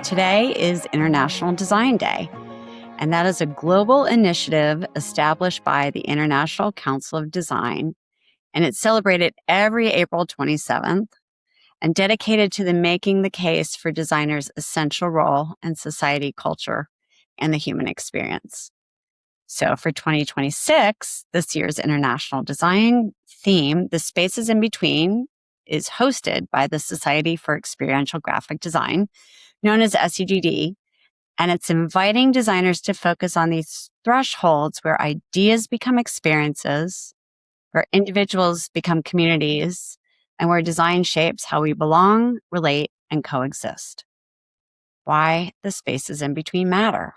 Today is International Design Day, and that is a global initiative established by the International Council of Design, and it's celebrated every April 27th and dedicated to the making the case for designers' essential role in society, culture, and the human experience. So for 2026, this year's International Design theme, The Spaces in Between, is hosted by the Society for Experiential Graphic Design, known as SEGD, and it's inviting designers to focus on these thresholds where ideas become experiences, where individuals become communities, and where design shapes how we belong, relate, and coexist. Why the spaces in between matter.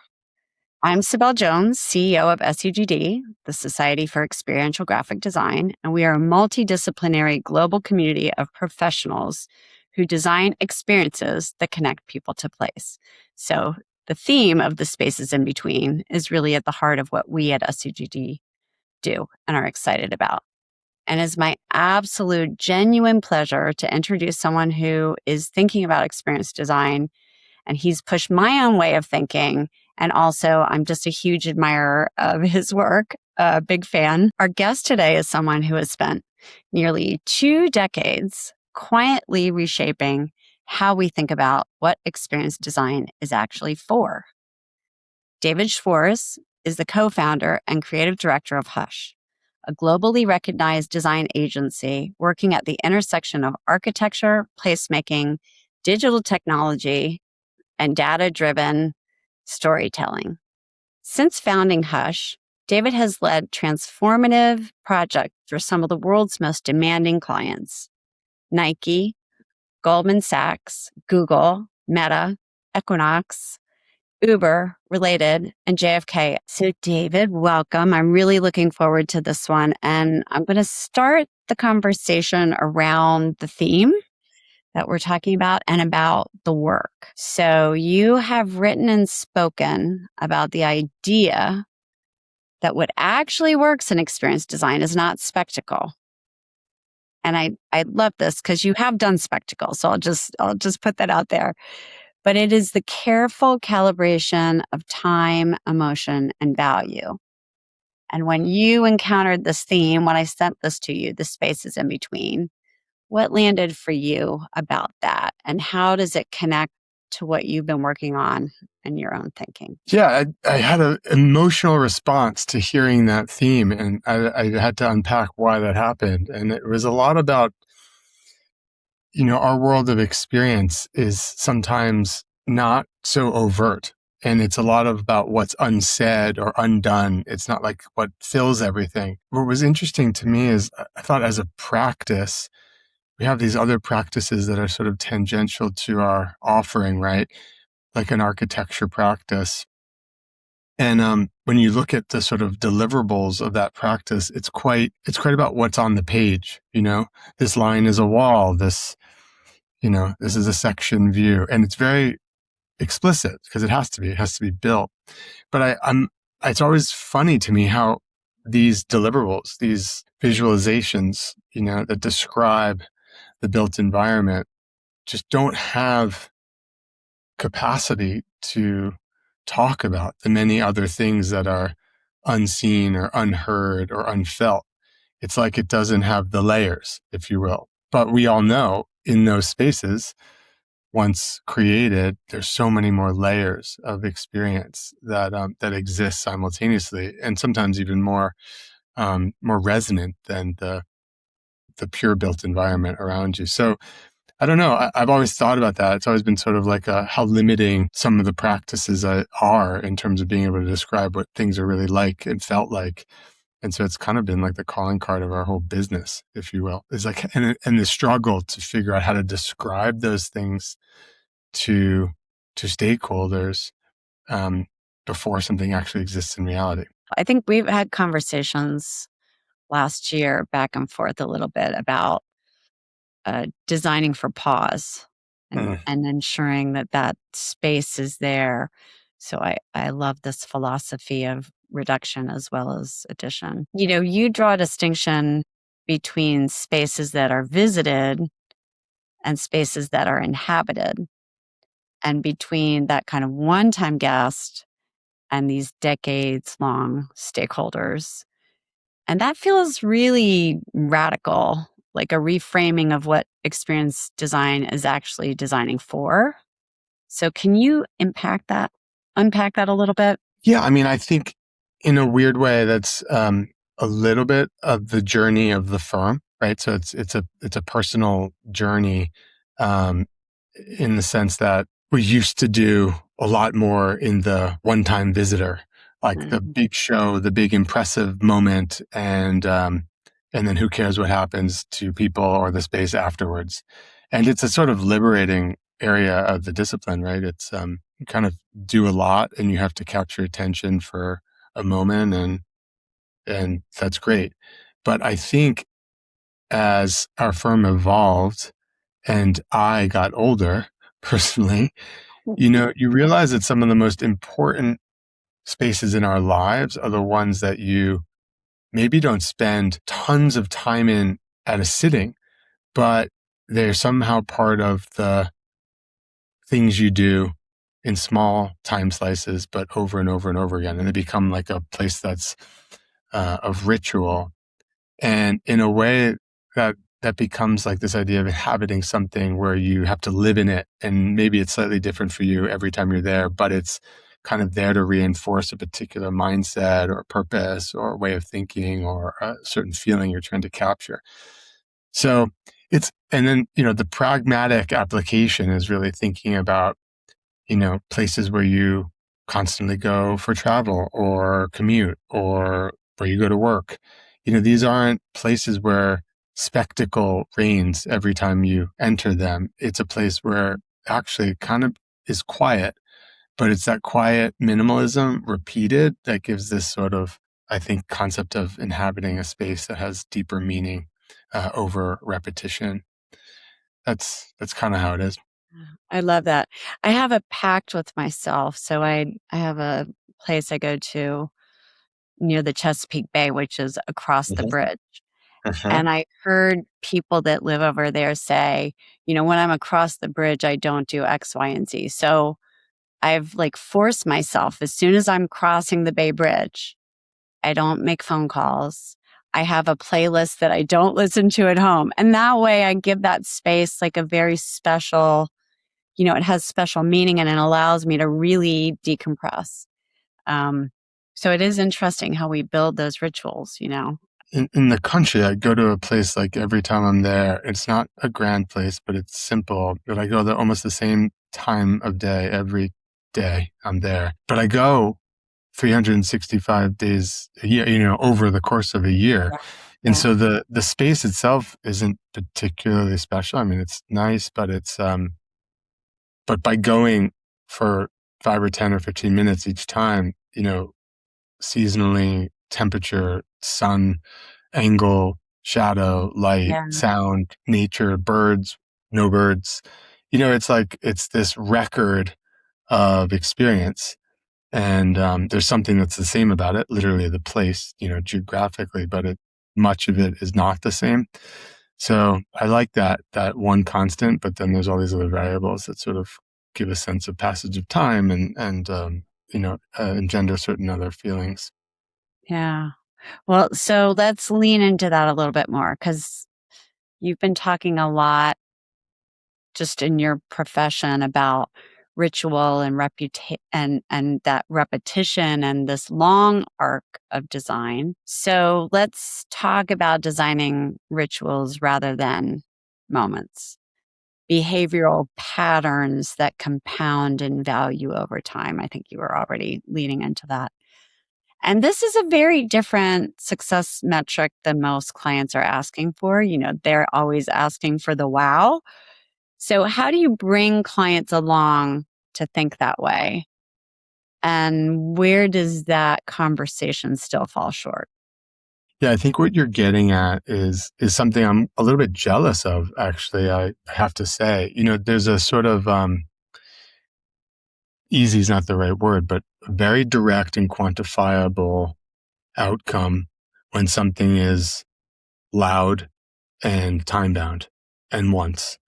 I'm Cybelle Jones, CEO of SEGD, the Society for Experiential Graphic Design, and we are a multidisciplinary global community of professionals who design experiences that connect people to place. So the theme of the spaces in between is really at the heart of what we at SEGD do and are excited about. And it's my absolute genuine pleasure to introduce someone who is thinking about experience design, and he's pushed my own way of thinking. And also, I'm just a huge admirer of his work, a big fan. Our guest today is someone who has spent nearly 2 decades quietly reshaping how we think about what experience design is actually for. David Schwarz is the co-founder and creative director of Hush, a globally recognized design agency working at the intersection of architecture, placemaking, digital technology, and data-driven storytelling. Since founding Hush, David has led transformative projects for some of the world's most demanding clients: Nike, Goldman Sachs, Google, Meta, Equinox, Uber, Related, and JFK. So David, welcome. I'm really looking forward to this one. And I'm going to start the conversation around the theme that we're talking about and about the work. So you have written and spoken about the idea that what actually works in experience design is not spectacle. And I love this because you have done spectacle. So I'll just put that out there. But it is the careful calibration of time, emotion, and value. And when you encountered this theme, when I sent this to you, the spaces in between, what landed for you about that? And how does it connect to what you've been working on in your own thinking? Yeah, I had an emotional response to hearing that theme, and I had to unpack why that happened. And it was a lot about, our world of experience is sometimes not so overt. And it's a lot about what's unsaid or undone. It's not like what fills everything. What was interesting to me is I thought as a practice, we have these other practices that are sort of tangential to our offering, right? Like an architecture practice. And when you look at the sort of deliverables of that practice, it's quite about what's on the page. This line is a wall. This is a section view, and it's very explicit because it has to be built. But it's always funny to me how these deliverables, these visualizations, that describe the built environment just don't have capacity to talk about the many other things that are unseen or unheard or unfelt. It's like it doesn't have the layers, if you will. But we all know in those spaces, once created, there's so many more layers of experience that exist simultaneously, and sometimes even more resonant than the pure built environment around you. So I don't know. I've always thought about that. It's always been sort of like how limiting some of the practices are in terms of being able to describe what things are really like and felt like. And so it's kind of been like the calling card of our whole business, if you will. It's like, and the struggle to figure out how to describe those things to stakeholders before something actually exists in reality. I think we've had conversations last year back and forth a little bit about designing for pause and ensuring that space is there. So I love this philosophy of reduction as well as addition. You draw a distinction between spaces that are visited and spaces that are inhabited. and between that kind of one-time guest and these decades-long stakeholders. And that feels really radical, like a reframing of what experience design is actually designing for. So can you unpack that a little bit? Yeah, I mean, I think in a weird way, that's a little bit of the journey of the firm, right? So it's a personal journey, um, in the sense that we used to do a lot more in the one-time visitor, like the Mhm. big show, the big impressive moment, and then who cares what happens to people or the space afterwards. And it's a sort of liberating area of the discipline, right? It's you kind of do a lot and you have to capture attention for a moment, and that's great. But I think as our firm evolved and I got older personally, you realize that some of the most important spaces in our lives are the ones that you maybe don't spend tons of time in at a sitting, but they're somehow part of the things you do in small time slices, but over and over and over again. And they become like a place that's of ritual. And in a way that becomes like this idea of inhabiting something where you have to live in it. And maybe it's slightly different for you every time you're there, but it's kind of there to reinforce a particular mindset or purpose or way of thinking or a certain feeling you're trying to capture. So and then, the pragmatic application is really thinking about, places where you constantly go for travel or commute or where you go to work. These aren't places where spectacle reigns every time you enter them. It's a place where actually kind of is quiet, but it's that quiet minimalism repeated that gives this sort of, I think, concept of inhabiting a space that has deeper meaning over repetition. That's kind of how it is. I love that. I have a pact with myself. So I have a place I go to near the Chesapeake Bay, which is across the Mhm. bridge. Uh-huh. And I heard people that live over there say, when I'm across the bridge, I don't do X, Y, and Z. So I've like forced myself as soon as I'm crossing the Bay Bridge, I don't make phone calls. I have a playlist that I don't listen to at home. And that way I give that space like a very special, it has special meaning and it allows me to really decompress. Um, so it is interesting how we build those rituals. In the country, I go to a place like every time I'm there. It's not a grand place, but it's simple. But I go there almost the same time of day every day I'm there. But I go 365 days a year, over the course of a year. Yeah. And Yeah. so the space itself isn't particularly special. I mean, it's nice, but but by going for 5 or 10 or 15 minutes each time, seasonally, temperature, sun, angle, shadow, light, Yeah. sound, nature, birds, no birds. It's this record of experience. And there's something that's the same about it, literally the place, geographically, but much of it is not the same. So I like that one constant, but then there's all these other variables that sort of give a sense of passage of time and engender certain other feelings. Yeah. Well, so let's lean into that a little bit more because you've been talking a lot just in your profession about ritual and and that repetition and this long arc of design. So let's talk about designing rituals rather than moments. Behavioral patterns that compound in value over time. I think you were already leaning into that. And this is a very different success metric than most clients are asking for. They're always asking for the wow. So, how do you bring clients along to think that way? And where does that conversation still fall short? Yeah, I think what you're getting at is something I'm a little bit jealous of, actually, I have to say. There's a sort of easy is not the right word, but very direct and quantifiable outcome when something is loud and time bound and once.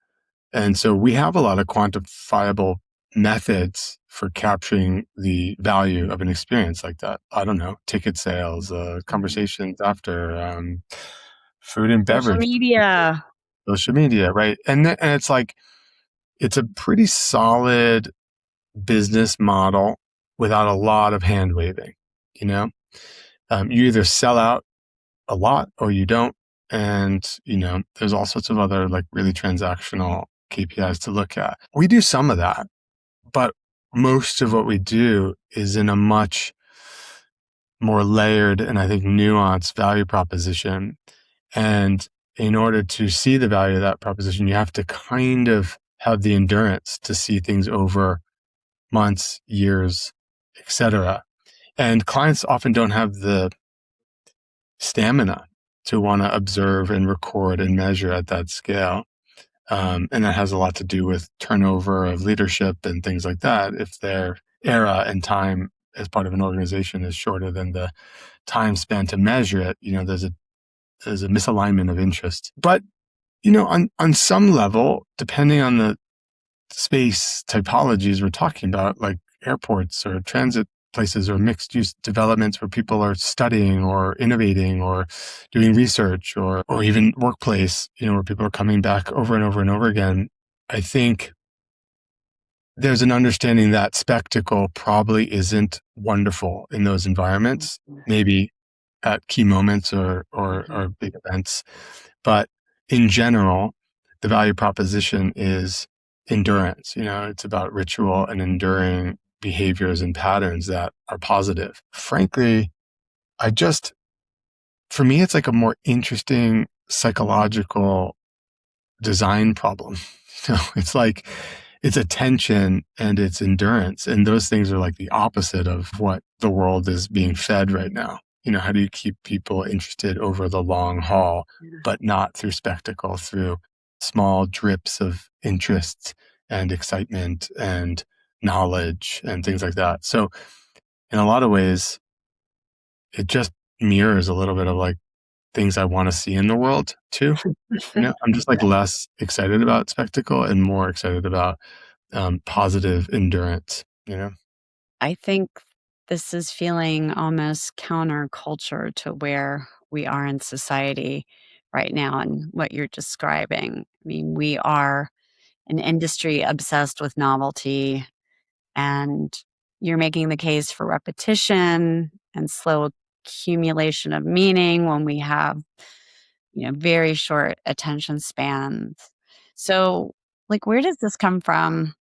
And so we have a lot of quantifiable methods for capturing the value of an experience like that. I don't know, ticket sales, conversations after, food and Social beverage, media. social media, right? And it's like, it's a pretty solid business model without a lot of hand waving, you know? You either sell out a lot or you don't. And, there's all sorts of other like really transactional KPIs to look at. We do some of that, but most of what we do is in a much more layered and I think nuanced value proposition. And in order to see the value of that proposition, you have to kind of have the endurance to see things over months, years, etc. And clients often don't have the stamina to want to observe and record and measure at that scale. And that has a lot to do with turnover of leadership and things like that. If their era and time as part of an organization is shorter than the time spent to measure it, there's a misalignment of interest. But, on some level, depending on the space typologies we're talking about, like airports or transit places or mixed use developments where people are studying or innovating or doing research or even workplace, where people are coming back over and over and over again, I think there's an understanding that spectacle probably isn't wonderful in those environments, maybe at key moments or big events. But in general, the value proposition is endurance. It's about ritual and enduring behaviors and patterns that are positive. Frankly, for me, it's like a more interesting psychological design problem. It's like it's attention and it's endurance. And those things are like the opposite of what the world is being fed right now. How do you keep people interested over the long haul, but not through spectacle, through small drips of interest and excitement and knowledge and things like that. So in a lot of ways, it just mirrors a little bit of like things I want to see in the world too. I'm just like less excited about spectacle and more excited about positive endurance, I think this is feeling almost counterculture to where we are in society right now and what you're describing. I mean, we are an industry obsessed with novelty, and you're making the case for repetition and slow accumulation of meaning when we have, very short attention spans. So, like, where does this come from?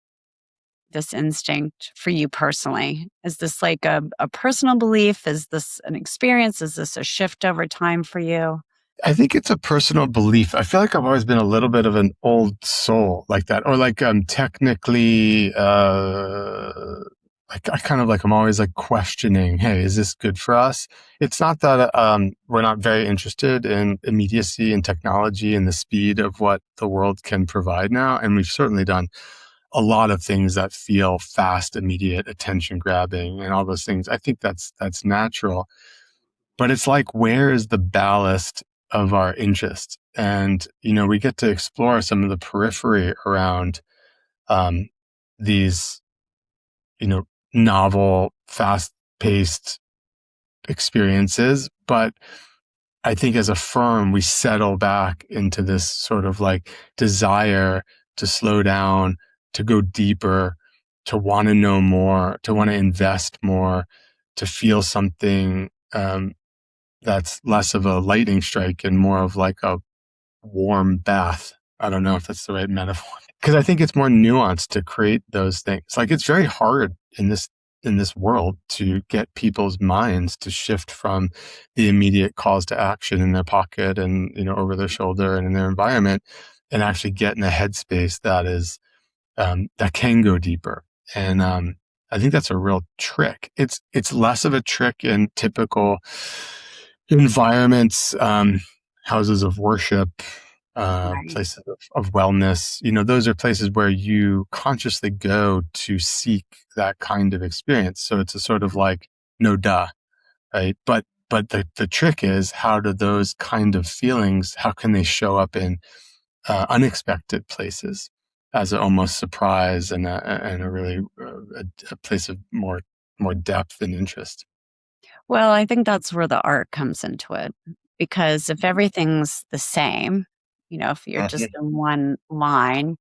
This instinct for you personally? Is this like a personal belief? Is this an experience? Is this a shift over time for you? I think it's a personal belief. I feel like I've always been a little bit of an old soul like that, or like technically, like I kind of like I'm always like questioning, hey, is this good for us? It's not that we're not very interested in immediacy and technology and the speed of what the world can provide now, and we've certainly done a lot of things that feel fast, immediate, attention grabbing, and all those things. I think that's natural. But it's like, where is the ballast of our interest? And, we get to explore some of the periphery around these, novel, fast paced experiences. But I think as a firm, we settle back into this sort of like desire to slow down, to go deeper, to want to know more, to want to invest more, to feel something that's less of a lightning strike and more of like a warm bath. I don't know if that's the right metaphor, because I think it's more nuanced to create those things. Like, it's very hard in this world to get people's minds to shift from the immediate calls to action in their pocket and, over their shoulder and in their environment, and actually get in a headspace that is that can go deeper. And I think that's a real trick. It's less of a trick in typical environments, houses of worship, Right. places of wellness. Those are places where you consciously go to seek that kind of experience. So it's a sort of like, no duh, right? But the trick is, how do those kind of feelings, how can they show up in unexpected places? as an almost surprise and a really a place of more depth and interest. Well, I think that's where the art comes into it. Because if everything's the same, if you're just Mhm. in one line,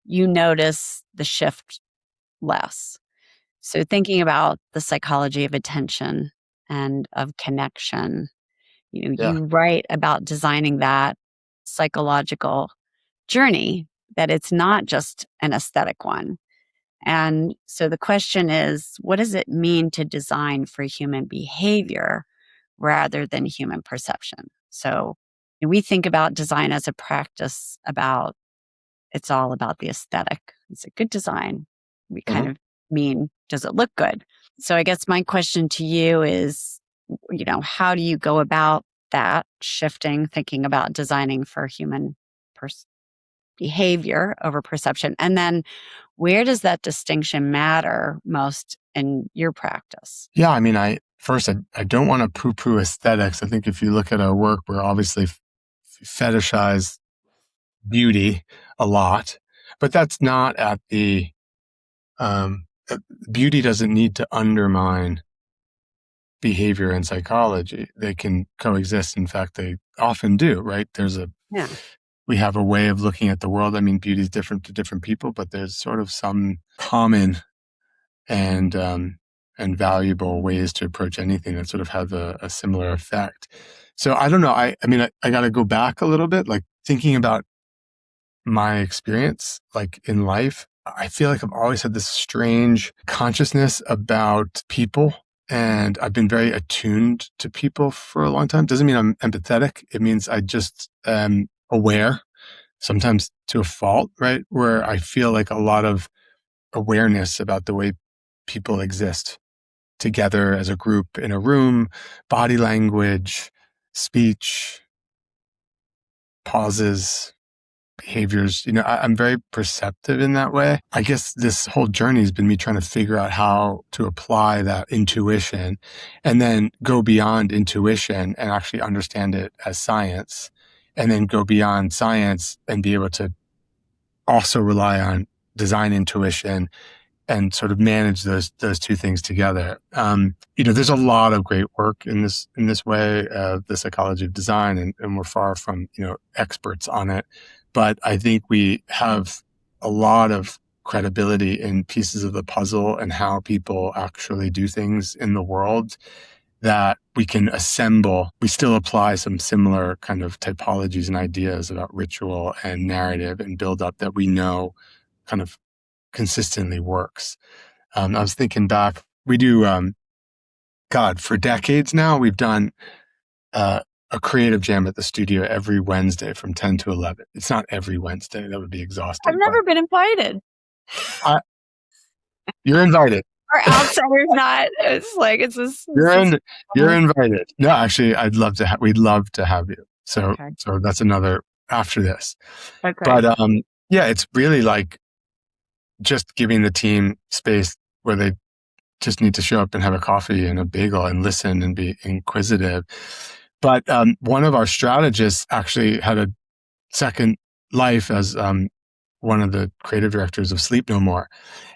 you notice the shift less. So thinking about the psychology of attention and of connection, Yeah. you write about designing that psychological journey, that it's not just an aesthetic one. And so the question is, what does it mean to design for human behavior rather than human perception? So we think about design as a practice about it's all about the aesthetic. Is it good design? We kind Mhm. of mean, does it look good? So I guess my question to you is, how do you go about that shifting, thinking about designing for human pers- behavior over perception? And then where does that distinction matter most in your practice? Yeah, I mean, I don't want to poo-poo aesthetics. I think if you look at our work, we're obviously fetishize beauty a lot, but that's not at the beauty doesn't need to undermine behavior and psychology. They can coexist. In fact, they often do, right? Yeah. We have a way of looking at the world. I mean, beauty is different to different people, but there's sort of some common and and valuable ways to approach anything that sort of have a similar effect. So I don't know. I mean, I got to go back a little bit, like thinking about my experience, like in life. I feel like I've always had this strange consciousness about people, and I've been very attuned to people for a long time. Doesn't mean I'm empathetic. It means I just am aware, sometimes to a fault, right? Where I feel like a lot of awareness about the way people exist together as a group in a room, body language, speech, pauses, behaviors. I'm very perceptive in that way. I guess this whole journey has been me trying to figure out how to apply that intuition and then go beyond intuition and actually understand it as science, and then go beyond science and be able to also rely on design intuition and sort of manage those two things together. There's a lot of great work in this way, the psychology of design, and we're far from experts on it. But I think we have a lot of credibility in pieces of the puzzle and how people actually do things in the world that we can assemble. We still apply some similar kind of typologies and ideas about ritual and narrative and build up that we know kind of consistently works. I was thinking back, we do, God, for decades now, we've done a creative jam at the studio every Wednesday from 10 to 11. It's not every Wednesday, that would be I've exhausting, but never been invited. I, you're invited. Or outsiders not. It's like You're this is in, you're invited. No, actually, we'd love to have you. So, okay. so that's another after this. Okay. But, yeah, it's really like just giving the team space where they just need to show up and have a coffee and a bagel and listen and be inquisitive. But one of our strategists actually had a second life as one of the creative directors of Sleep No More.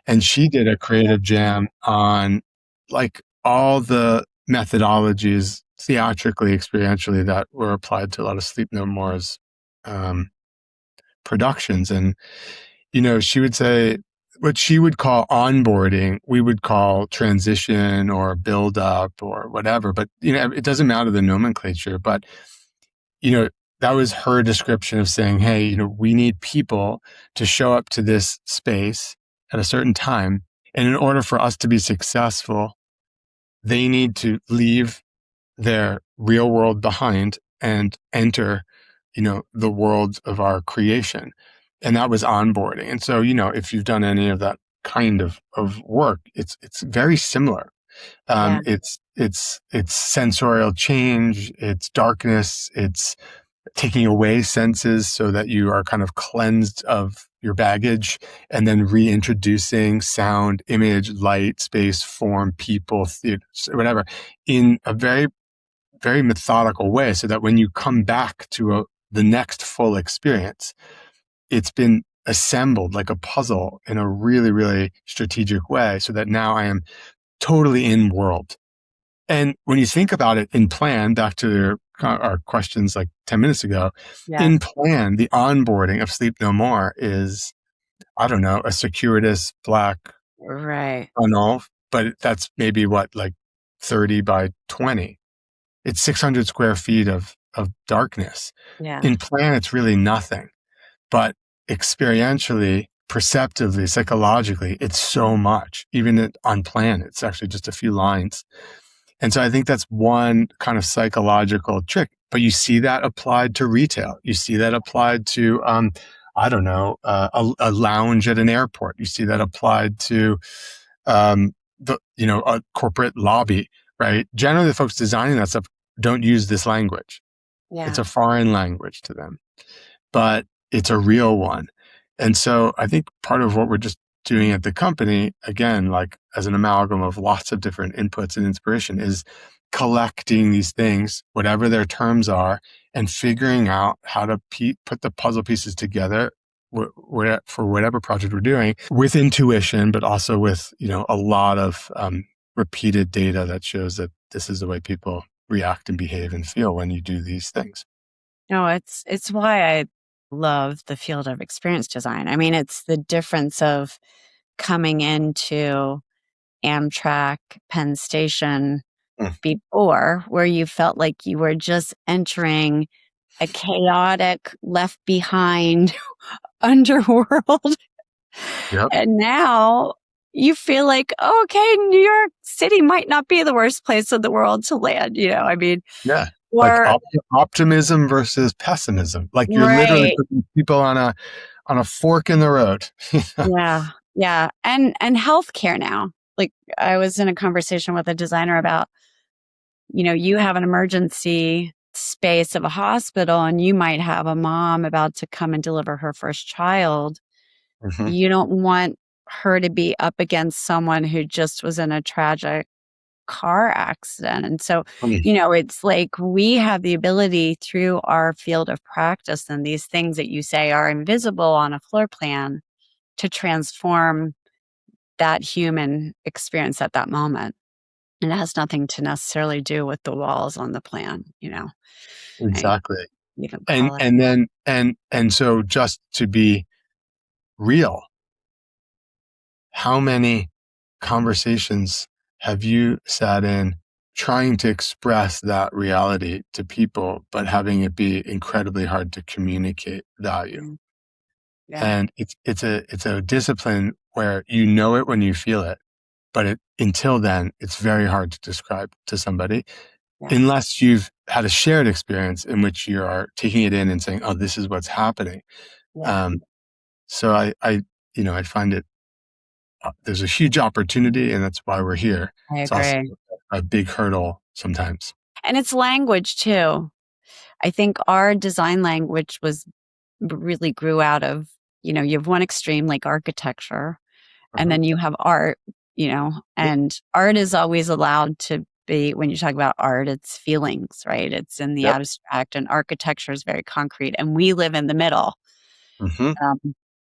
And she did a creative jam on like all the methodologies theatrically, experientially that were applied to a lot of Sleep No More's um, productions. And she would say what she would call onboarding, we would call transition or build up or whatever. But, it doesn't matter the nomenclature, but, you know, that was her description of saying, hey, we need people to show up to this space at a certain time. And in order for us to be successful, they need to leave their real world behind and enter, the world of our creation. And that was onboarding. And so, if you've done any of that kind of work, it's very similar. Yeah. It's sensorial change, it's darkness, it's taking away senses so that you are kind of cleansed of your baggage, and then reintroducing sound, image, light, space, form, people, theater, whatever, in a very, very methodical way, so that when you come back to the next full experience, it's been assembled like a puzzle in a really, really strategic way so that now I am totally in world. And when you think about it in plan, back to our questions like 10 minutes ago, Yeah. in plan, the onboarding of Sleep No More is, I don't know, a circuitous black Right. tunnel, but that's maybe what, like 30 by 20. It's 600 square feet of darkness. Yeah. In plan, it's really nothing, but experientially, perceptively, psychologically, it's so much. Even on plan, it's actually just a few lines. And so I think that's one kind of psychological trick. But you see that applied to retail. You see that applied to, I don't know, a lounge at an airport. You see that applied to, a corporate lobby, right? Generally, the folks designing that stuff don't use this language. It's Yeah. a foreign language to them, but it's a real one. And so I think part of what we're just doing at the company, again, like as an amalgam of lots of different inputs and inspiration, is collecting these things, whatever their terms are, and figuring out how to put the puzzle pieces together for whatever project we're doing with intuition, but also with, a lot of repeated data that shows that this is the way people react and behave and feel when you do these things. No, it's why I love the field of experience design. I mean, it's the difference of coming into Amtrak, Penn Station Mm. before, where you felt like you were just entering a chaotic, left behind underworld. Yep. And now you feel like, oh, okay, New York City might not be the worst place in the world to land. I mean, Yeah. Like or optimism versus pessimism. Like you're literally right. putting people on a fork in the road. Yeah. Yeah. And healthcare now. Like I was in a conversation with a designer about, you have an emergency space of a hospital and you might have a mom about to come and deliver her first child. Mhm. You don't want her to be up against someone who just was in a tragic car accident. And so, Mm. it's like we have the ability through our field of practice and these things that you say are invisible on a floor plan to transform that human experience at that moment. And it has nothing to necessarily do with the walls on the plan. I Exactly. even And call it. and then and so just to be real, how many conversations have you sat in trying to express that reality to people, but having it be incredibly hard to communicate value? Mm, yeah. And it's a discipline where you know it when you feel it, but until then, it's very hard to describe to somebody Yeah. unless you've had a shared experience in which you are taking it in and saying, "Oh, this is what's happening." Yeah. Um, so I find it there's a huge opportunity, and that's why we're here. I It's also agree. a big hurdle sometimes. And it's language too. I think our design language really grew out of, you have one extreme like architecture, and Uh-huh. then you have art, Yep. and art is always allowed to be, when you talk about art, it's feelings, right? It's in the Yep. abstract, and architecture is very concrete, and we live in the middle. Hmm. Um,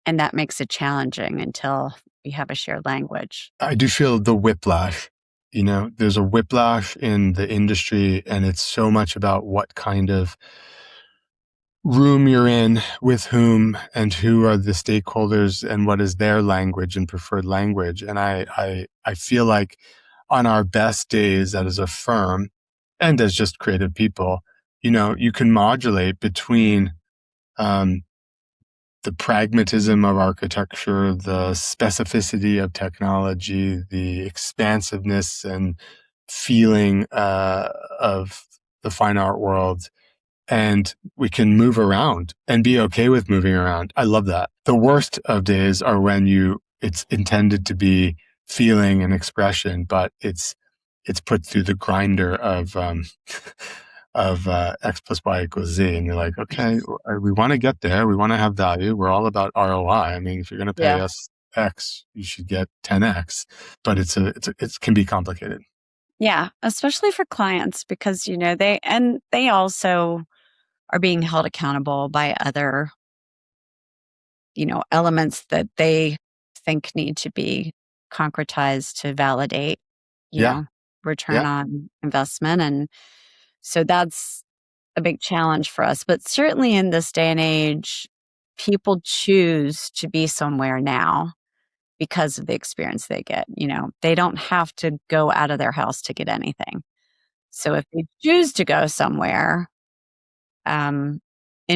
and that makes it challenging until we have a shared language. I do feel the whiplash. There's a whiplash in the industry, and it's so much about what kind of room you're in, with whom, and who are the stakeholders, and what is their language and preferred language. And I feel like on our best days as a firm and as just creative people, you can modulate between um, the pragmatism of architecture, the specificity of technology, the expansiveness and feeling of the fine art world, and we can move around and be okay with moving around. I love that. The worst of days are when it's intended to be feeling and expression, but it's put through the grinder of X plus Y equals Z. And you're like, okay, we want to get there. We want to have value. We're all about ROI. I mean, if you're going to pay Yeah. us X, you should get 10X, but it can be complicated. Yeah, especially for clients because, they also are being held accountable by other elements that they think need to be concretized to validate, Yeah. return Yeah. on investment. And so that's a big challenge for us. But certainly in this day and age, people choose to be somewhere now because of the experience they get. They don't have to go out of their house to get anything. So if they choose to go somewhere, in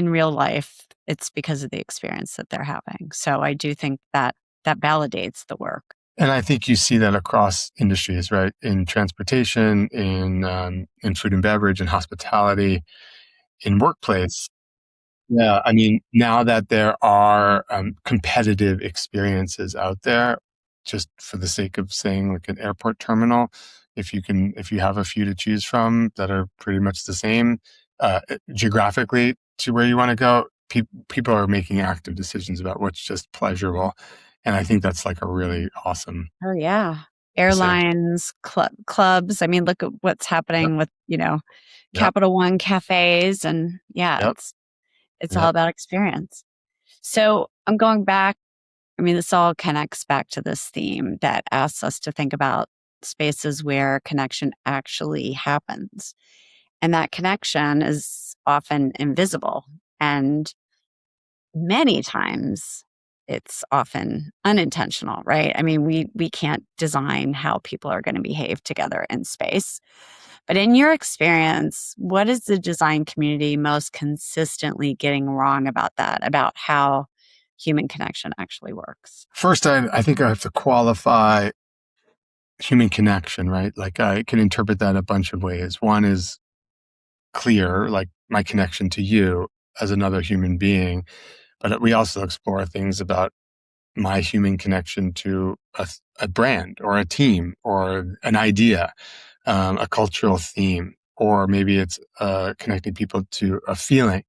real life, it's because of the experience that they're having. So I do think that that validates the work. And I think you see that across industries, right? In transportation, in food and beverage, in hospitality, in workplace. Yeah, I mean, now that there are competitive experiences out there, just for the sake of saying, like an airport terminal, if you have a few to choose from that are pretty much the same geographically to where you want to go, people are making active decisions about what's just pleasurable, and I think that's like a really awesome Oh, yeah. to say. Airlines, clubs. I mean, look at what's Yep, happening with, yep, Capital One cafes. And yeah, yep, it's all yep. about experience. So I'm going back. I mean, this all connects back to this theme that asks us to think about spaces where connection actually happens. And that connection is often invisible. And many times it's often unintentional, right? I mean, we can't design how people are going to behave together in space. But in your experience, what is the design community most consistently getting wrong about that, about how human connection actually works? First, I think I have to qualify human connection, right? Like I can interpret that a bunch of ways. One is clear, like my connection to you as another human being. But we also explore things about my human connection to a brand or a team or an idea, a cultural theme, or maybe it's connecting people to a feeling.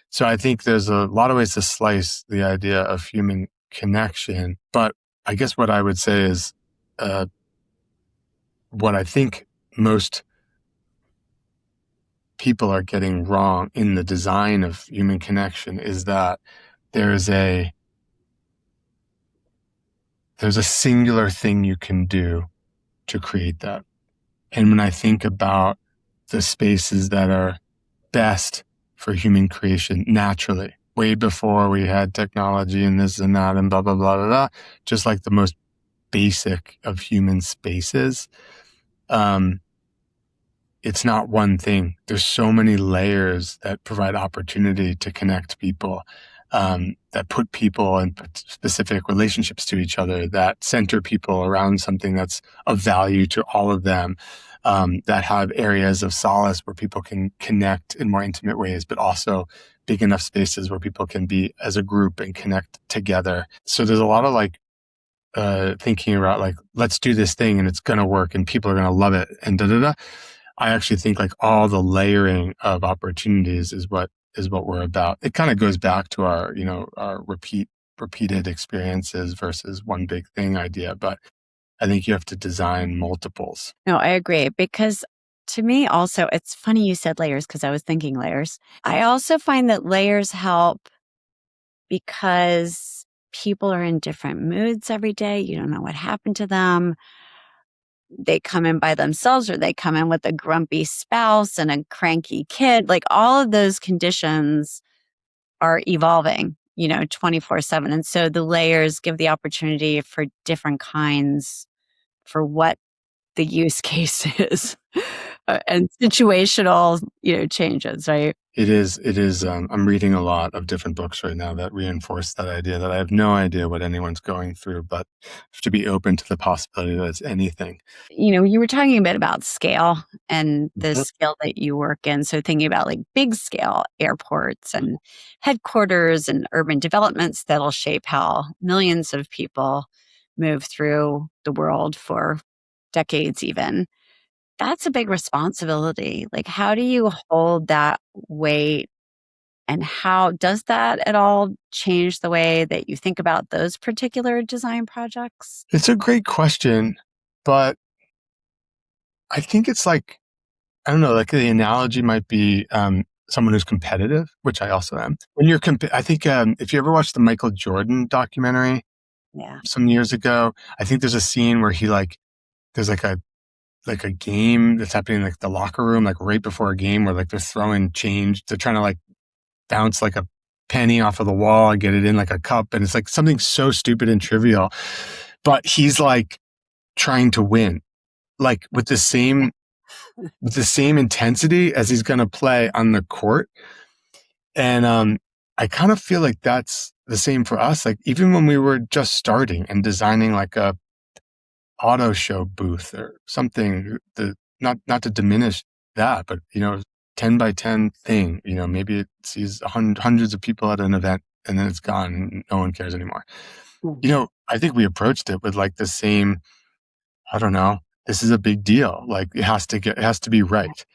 So I think there's a lot of ways to slice the idea of human connection. But I guess what I would say is uh, what I think most people are getting wrong in the design of human connection is that there's a there's a singular thing you can do to create that. And when I think about the spaces that are best for human creation naturally, way before we had technology and this and that and blah blah blah blah blah, just like the most basic of human spaces, um, it's not one thing. There's so many layers that provide opportunity to connect people, that put people in specific relationships to each other, that center people around something that's of value to all of them, that have areas of solace where people can connect in more intimate ways, but also big enough spaces where people can be as a group and connect together. So there's a lot of like thinking about like, let's do this thing and it's going to work and people are going to love it and da da da. I actually think like all the layering of opportunities is what we're about. It kind of goes back to our, our repeated experiences versus one big thing idea. But I think you have to design multiples. No, I agree. Because to me, also, it's funny you said layers because I was thinking layers. I also find that layers help because people are in different moods every day. You don't know what happened to them. They come in by themselves or they come in with a grumpy spouse and a cranky kid. Like all of those conditions are evolving, 24/7. And so the layers give the opportunity for different kinds for what the use case is and situational, changes, right? It is. I'm reading a lot of different books right now that reinforce that idea that I have no idea what anyone's going through, but have to be open to the possibility that it's anything. You were talking a bit about scale and the Mhm. scale that you work in. So thinking about like big scale airports and headquarters and urban developments that'll shape how millions of people move through the world for decades even. That's a big responsibility. Like how do you hold that weight and how does that at all change the way that you think about those particular design projects? It's a great question, but I think it's like, I don't know, like the analogy might be someone who's competitive, which I also am. When you're, I think if you ever watched the Michael Jordan documentary Yeah. some years ago, I think there's a scene where there's like a game that's happening in like the locker room, like right before a game where like they're throwing change. They're trying to like bounce like a penny off of the wall and get it in like a cup. And it's like something so stupid and trivial, but he's like trying to win, like with the same intensity as he's going to play on the court. And, I kind of feel like that's the same for us. Like even when we were just starting and designing like a auto show booth or something, not to diminish that, but 10 by 10 thing, maybe it sees hundreds of people at an event and then it's gone and no one cares anymore. I think we approached it with like the same, I don't know, this is a big deal. Like it has to be right.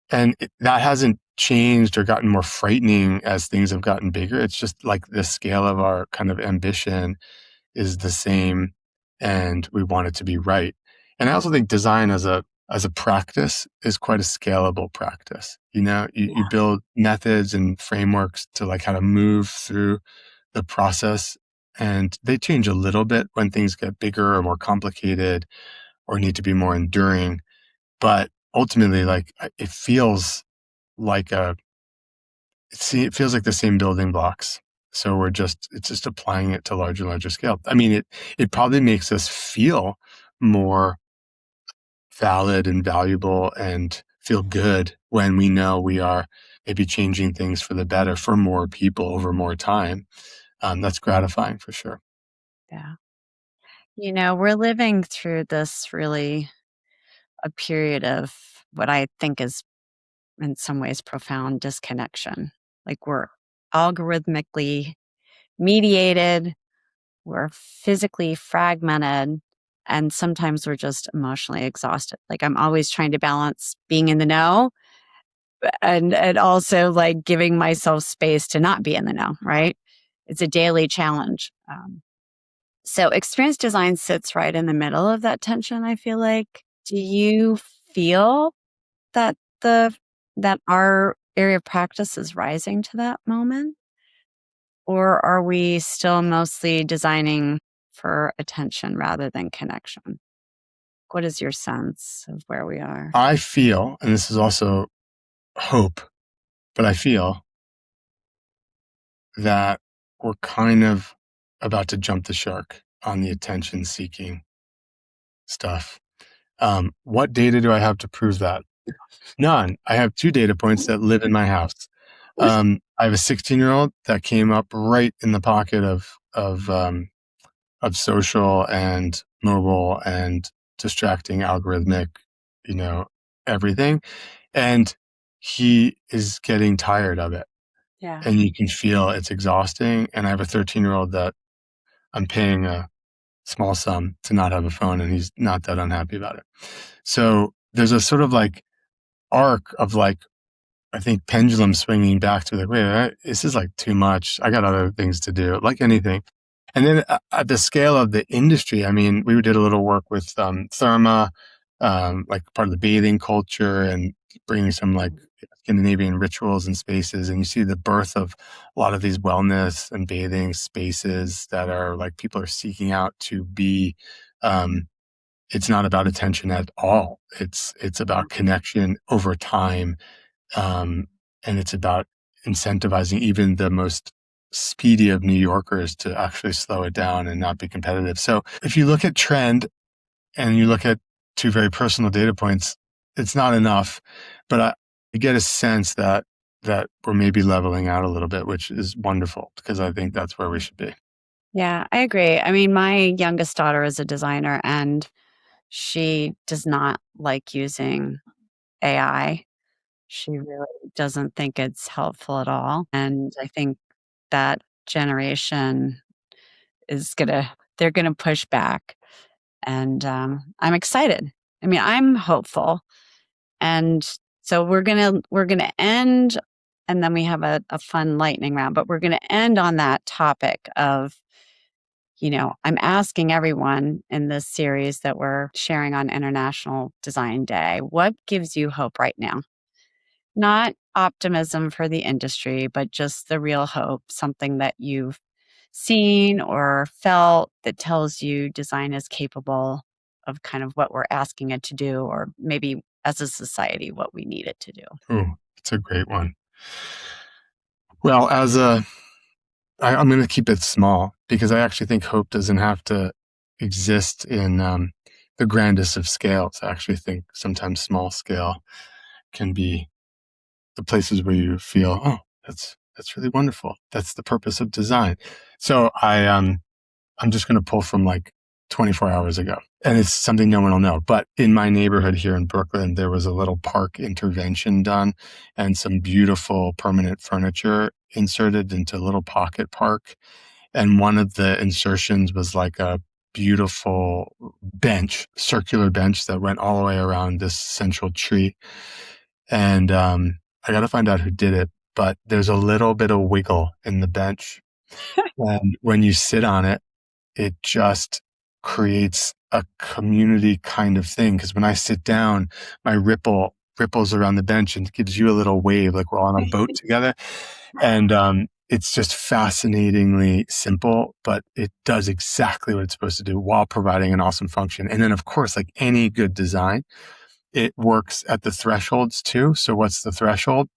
And that hasn't changed or gotten more frightening as things have gotten bigger. It's just like the scale of our kind of ambition is the same and we want it to be right. And I also think design as a practice is quite a scalable practice. You build methods and frameworks to like how to move through the process, and they change a little bit when things get bigger or more complicated or need to be more enduring. But ultimately, like it feels like it feels like the same building blocks. So it's just applying it to larger and larger scale. I mean, it probably makes us feel more valid and valuable and feel good when we know we are maybe changing things for the better for more people over more time. That's gratifying for sure. Yeah. We're living through this really a period of what I think is in some ways profound disconnection. Like we're algorithmically mediated, we're physically fragmented, and sometimes we're just emotionally exhausted. Like I'm always trying to balance being in the know and also like giving myself space to not be in the know, right? It's a daily challenge. So experience design sits right in the middle of that tension, I feel like. Do you feel that that our area of practice is rising to that moment? Or are we still mostly designing for attention rather than connection? What is your sense of where we are? I feel, and this is also hope, but I feel that we're kind of about to jump the shark on the attention seeking stuff. What data do I have to prove that? None. I have 2 data points that live in my house. I have a 16-year-old that came up right in the pocket of social and mobile and distracting algorithmic, everything. And he is getting tired of it. Yeah. And you can feel it's exhausting. And I have a 13-year-old that I'm paying a small sum to not have a phone, and he's not that unhappy about it. So there's a sort of like arc of like, I think pendulum swinging back to like, wait, this is like too much. I got other things to do, like anything. And then at the scale of the industry, I mean, we did a little work with Therma, like part of the bathing culture and bringing some like Scandinavian rituals and spaces. And you see the birth of a lot of these wellness and bathing spaces that are like people are seeking out to be. It's not about attention at all. It's about connection over time, and it's about incentivizing even the most speedy of New Yorkers to actually slow it down and not be competitive. So if you look at trend and you look at 2 very personal data points, it's not enough, but I get a sense that we're maybe leveling out a little bit, which is wonderful because I think that's where we should be. Yeah, I agree. I mean, my youngest daughter is a designer and she does not like using AI. She really doesn't think it's helpful at all. And I think that generation they're gonna push back. And I'm excited. I mean, I'm hopeful. And so we're gonna end, and then we have a fun lightning round, but we're gonna end on that topic of, I'm asking everyone in this series that we're sharing on International Design Day, what gives you hope right now? Not optimism for the industry, but just the real hope, something that you've seen or felt that tells you design is capable of kind of what we're asking it to do, or maybe as a society, what we need it to do. Oh, it's a great one. Well, I'm going to keep it small because I actually think hope doesn't have to exist in the grandest of scales. I actually think sometimes small scale can be the places where you feel, oh, that's really wonderful. That's the purpose of design. So I'm just going to pull from like 24 hours ago, and it's something no one will know. But in my neighborhood here in Brooklyn, there was a little park intervention done and some beautiful permanent furniture inserted into a little pocket park. And one of the insertions was like a beautiful bench, circular bench that went all the way around this central tree. And I got to find out who did it, but there's a little bit of wiggle in the bench. And when you sit on it, it just creates a community kind of thing. Because when I sit down, my ripples around the bench and gives you a little wave, like we're all on a boat together. And it's just fascinatingly simple, but it does exactly what it's supposed to do while providing an awesome function. And then, of course, like any good design, it works at the thresholds too. So what's the threshold?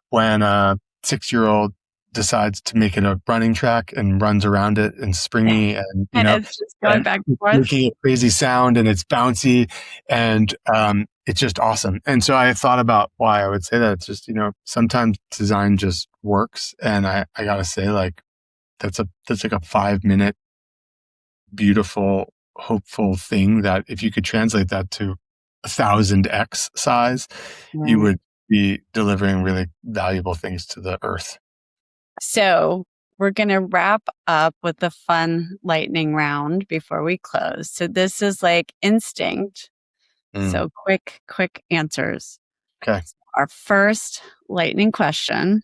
When a 6-year-old decides to make it a running track and runs around it and springy and, And it's just going back and forth. Making a crazy sound and it's bouncy and it's just awesome. And so I thought about why I would say that. It's just, sometimes design just works. And I gotta say, like, that's like a 5-minute beautiful, hopeful thing that if you could translate that to 1,000x size, you would be delivering really valuable things to the earth. So we're going to wrap up with a fun lightning round before we close. So this is like instinct. So quick answers. Okay. Our first lightning question,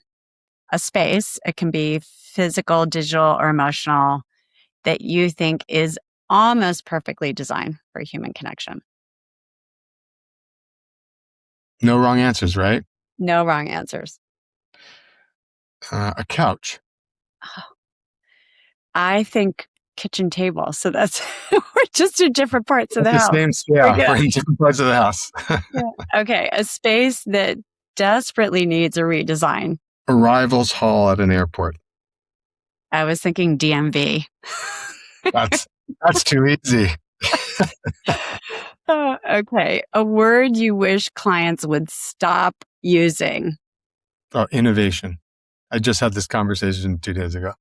a space, it can be physical, digital, or emotional, that you think is almost perfectly designed for human connection. No wrong answers, right? No wrong answers. A couch. I think kitchen table. So that's, we're just in different parts of the house. Same scale. We're in different parts of the house. Okay. A space that desperately needs a redesign. Arrivals hall at an airport. I was thinking DMV. That's too easy. Okay. A word you wish clients would stop using. Oh, innovation. I just had this conversation 2 days ago.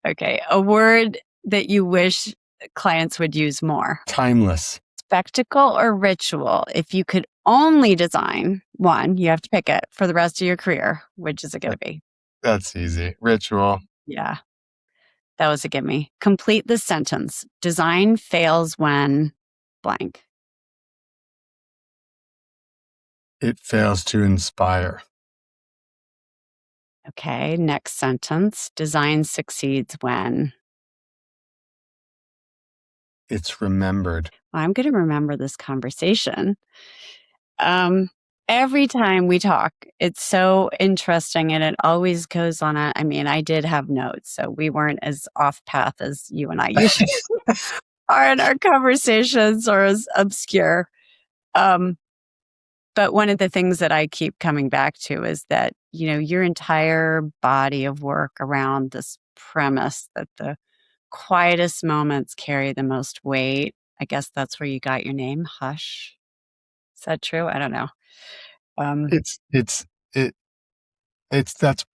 Okay. A word that you wish clients would use more. Timeless. Spectacle or ritual? If you could only design one, you have to pick it for the rest of your career. Which is it going to be? That's easy. Ritual. Yeah. That was a gimme. Complete the sentence. Design fails when blank. It fails to inspire. Okay, next sentence. Design succeeds when it's remembered. Well, I'm going to remember this conversation. Every time we talk, it's so interesting and it always goes on I did have notes, so we weren't as off path as you and I usually are in our conversations or as obscure. But one of the things that I keep coming back to is that, your entire body of work around this premise that the quietest moments carry the most weight. I guess that's where you got your name, Hush. Is that true? I don't know. That's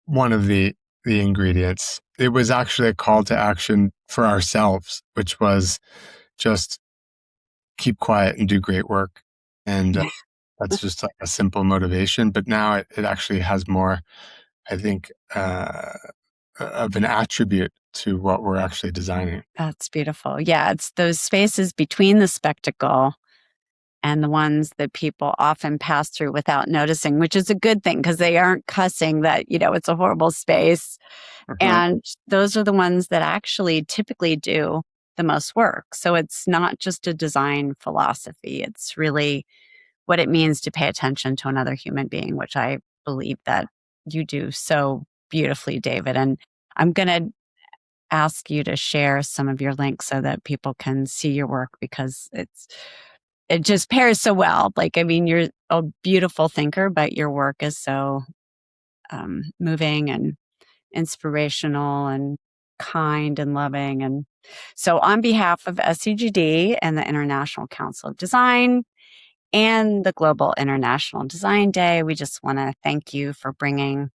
one of the ingredients. It was actually a call to action for ourselves, which was just keep quiet and do great work. And that's just like a simple motivation. But now it actually has more, I think, of an attribute to what we're actually designing. That's beautiful. Yeah, it's those spaces between the spectacle and the ones that people often pass through without noticing, which is a good thing because they aren't cussing that, it's a horrible space. And those are the ones that actually typically do the most work. So it's not just a design philosophy. It's really what it means to pay attention to another human being, which I believe that you do so beautifully, David. And I'm going to ask you to share some of your links so that people can see your work, because it just pairs so well. Like, I mean, you're a beautiful thinker, but your work is so moving and inspirational and kind and loving. And so on behalf of SEGD and the International Council of Design and the Global International Design Day, we just want to thank you for bringing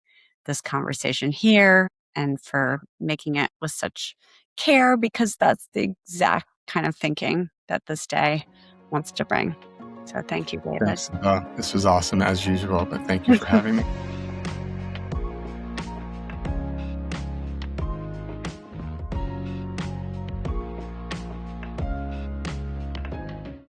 this conversation here and for making it with such care, because that's the exact kind of thinking that this day wants to bring. So thank you, David. Thanks. This was awesome as usual, but thank you for having me.